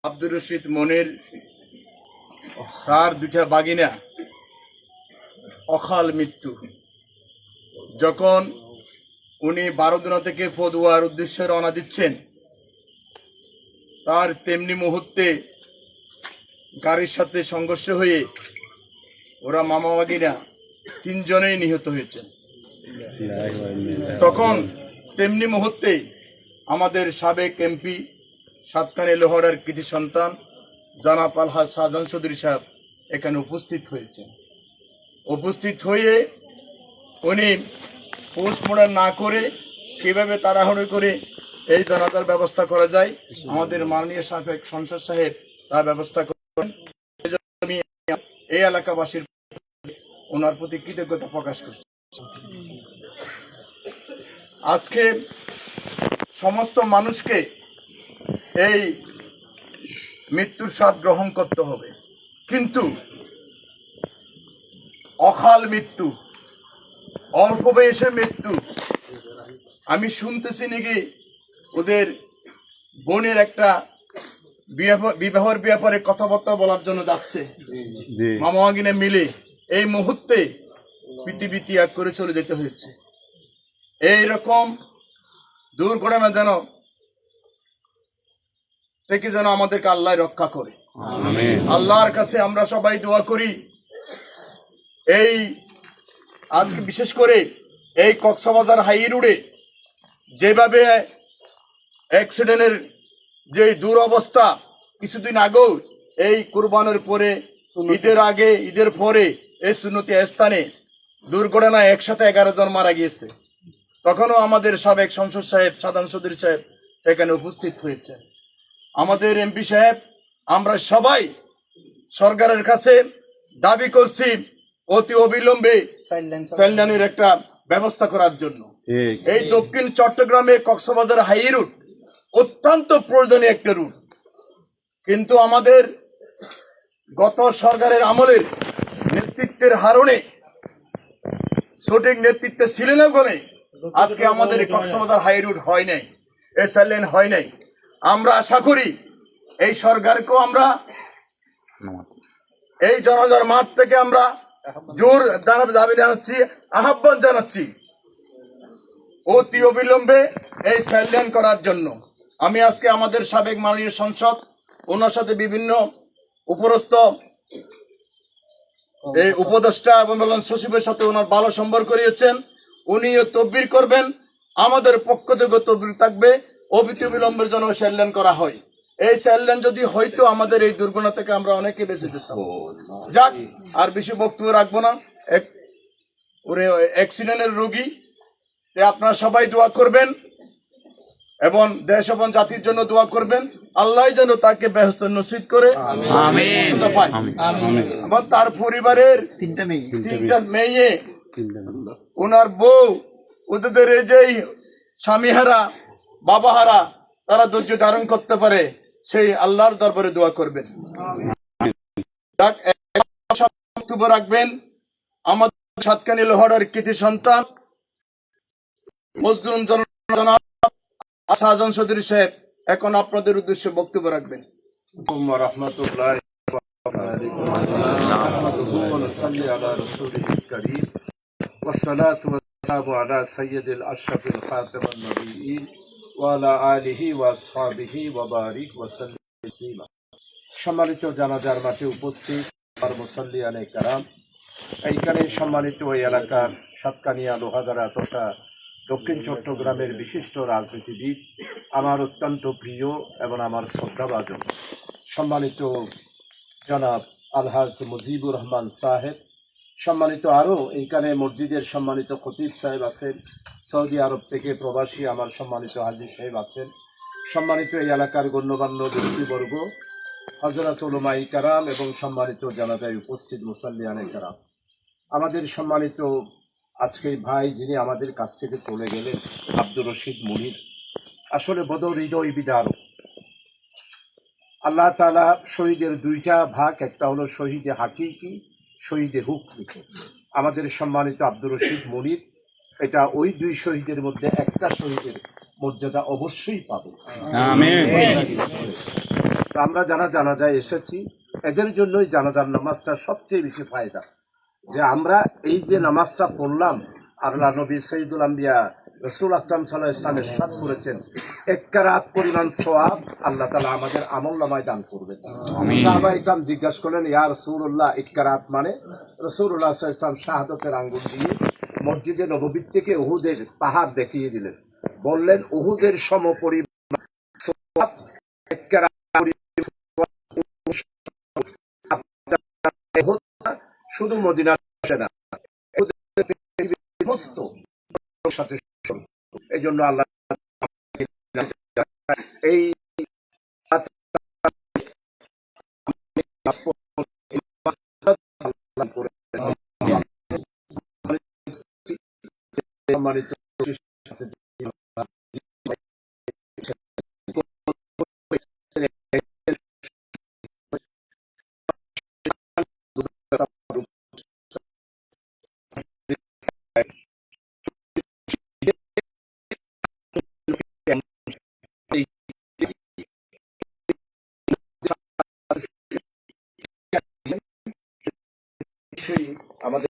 আব্দুর রশিদ মনির তার দুইটা বাগিনা অকাল মৃত্যু। যখন উনি বারোদুনা থেকে ফদুয়ার উদ্দেশ্যে রওনা দিচ্ছেন, তার তেমনি মুহূর্তে গাড়ির সাথে সংঘর্ষ হয়ে ওরা মামা বাগিনা তিনজনেই নিহত হয়েছেন। তখন তেমনি মুহূর্তে আমাদের সাবেক এমপি সাতকানি লোহারার কৃতি সন্তান জনাব আলহাজ শাহজাহান চৌধুরী সাহেব এখানে উপস্থিত হয়েছেন। উপস্থিত হয়ে উনি পোস্টমর্টম না করে কিভাবে তাড়াহুড়ো করে এই জানাজার ব্যবস্থা করা যায়, আমাদের মাননীয় সাবেক সংসদ সাহেব তার ব্যবস্থা করেন। আমি এই এলাকাবাসীর ওনার প্রতি কৃতজ্ঞতা প্রকাশ করছি। আজকে সমস্ত মানুষকে এই মৃত্যুর স্বাদ গ্রহণ করতে হবে, কিন্তু অকাল মৃত্যু, অল্প বয়সের মৃত্যু। আমি শুনতেছি নাকি ওদের বোনের একটা বিবাহের ব্যাপারে কথাবার্তা বলার জন্য যাচ্ছে, মামা মাগিনে মিলে এই মুহূর্তে পৃথিবী ত্যাগ করে চলে যেতে হচ্ছে। এইরকম দুর্ঘটনা থেকে যেন আমাদেরকে আল্লাহ রক্ষা করে। আল্লাহর কাছে আমরা সবাই দোয়া করি। এই আজকে বিশেষ করে এই কক্সবাজার হাই রোডে যেভাবে অ্যাক্সিডেন্টের যে দুরবস্থা, কিছুদিন আগেও এই কুরবানের পরে, ঈদের আগে, ঈদের পরে এই সুন্নতি স্থানে দুর্ঘটনায় একসাথে 11 জন মারা গিয়েছে। তখনও আমাদের সাবেক সংসদ সাহেব শাহজাহান চৌধুরী সাহেব এখানে উপস্থিত হয়েছেন। আমাদের এমপি সাহেব, আমরা সবাই সরকারের কাছে দাবি করছি অতি অবিলম্বে সাইলানের একটা ব্যবস্থা করার জন্য। এই দক্ষিণ চট্টগ্রামে কক্সবাজার হাই রুট অত্যন্ত প্রয়োজনীয় একটা রুট, কিন্তু আমাদের গত সরকারের আমলের নেতৃত্বের হারণে, সঠিক নেতৃত্ব ছিল না বলে আজকে আমাদের কক্সবাজার হাই রুট হয় নাই, এই সাইলেন হয় নাই। আমরা আশা করি এই সরকারকেও আমরা এই জনতার মাঠ থেকে আমরা জোর দাবি জানাচ্ছি, আহ্বান জানাচ্ছি অতি অবিলম্বে এই সাইলেন করার জন্য। আমি আজকে আমাদের সাবেক মাননীয় সংসদ, ওনার সাথে বিভিন্ন উপরস্থ এই উপদেষ্টা এবং সচিবের সাথে ওনার ভালো সম্পর্ক করিয়েছেন। উনিও তদবির করবেন, আমাদের পক্ষ থেকে তদবির থাকবে, অবিলম্বে বিলম্বের জন্য সাইলেন করা হয়। এই সাইলেন যদি হয়তো আমাদের এই দুর্ঘটনা থেকে আমরা অনেকে বেঁচে যেতাম। যাক, আর বেশি বক্তব্য রাখবো না। অ্যাক্সিডেন্টের রোগী, আপনারা সবাই দোয়া করবেন এবং দেশ এবং জাতির জন্য দোয়া করবেন। আল্লাহ যেন তাকে বেহেশত নসিব করে, এবং তার পরিবারের তিনটা মেয়ে, ওনার বউ, ওদের এই যে স্বামীহারা, বাবাহারা, তারা ধৈর্য ধারণ করতে পারে, সেই আল্লাহর দরবারে দোয়া করবেন। বক্তব্য রাখবেন আমাদের সাতকানি লোহারার কৃতি সন্তান মজলুম জনাব শাহজাহান চৌধুরী সাহেব এখন আপনাদের উদ্দেশ্যে বক্তব্য রাখবেন। সম্মানিত জানাজার মাঠে উপস্থিত মুসাল্লিয়ানে কারাম, এইখানে সম্মানিত ওই এলাকার সাতকানিয়া লোহাগাড়া তথা দক্ষিণ চট্টগ্রামের বিশিষ্ট রাজনীতিবিদ, আমার অত্যন্ত প্রিয় এবং আমার শ্রদ্ধাভাজন সম্মানিত জনাব আলহাজ মুজিবুর রহমান সাহেব, সম্মানিত আরও এইখানে মসজিদের সম্মানিত খতিব সাহেব আছেন, সৌদি আরব থেকে প্রবাসী আমার সম্মানিত হাজী সাহেব আছেন, সম্মানিত এই এলাকার গণ্যমান্য ব্যক্তিবর্গ, হযরত উলামায়ে কেরাম এবং সম্মানিত জানাজায় উপস্থিত মুসাল্লিয়ানে কেরাম, আমাদের সম্মানিত আজকে ভাই যিনি আমাদের কাছ থেকে চলে গেলেন, আব্দুর রশিদ মনির, আসলে বদর হৃদয় বিদারক। আল্লাহ তাআলা শহীদের দুইটা ভাগ, একটা হলো শহীদে হাকিকি, শহীদে হুকমি। আমাদের সম্মানিত আব্দুর রশিদ মনির এটা ওই দুই শহীদের মধ্যে একটা শহীদের মর্যাদা অবশ্যই পাবে। তো আমরা যারা জানাজায় এসেছি এদের জন্যই জানাজার নামাজটা সবচেয়ে বেশি ফায়দা, যে আমরা এই যে নামাজটা পড়লাম, আল্লাহ নবী সৈয়দুল আম্বিয়া রসুল আকরাম সাল্লাল্লাহু আলাইহি ওয়াসাল্লাম ইরশাদ করেছেন এক কেরাত পরিমাণ সওয়াব আল্লাহ তাআলা আমাদের আমলনামায় দান করবেন। সাহাবায়ে ইকরাম জিজ্ঞাসা করলেন, ইয়া রাসূলুল্লাহ, এক কেরাত মানে? রাসূলুল্লাহ সাল্লাল্লাহু আলাইহি ওয়াসাল্লাম শাহাদাতের আঙ্গুল দিয়ে মসজিদে নববী থেকে উহুদের পাহাড় দেখিয়ে দিলেন, বললেন উহুদের সমপরিমাণ সওয়াব এক কেরাত শুধু মদিনা আসে না, সমস্ত সাথে এই জন্য আল্লাহ এই সম্মানিত আমাদের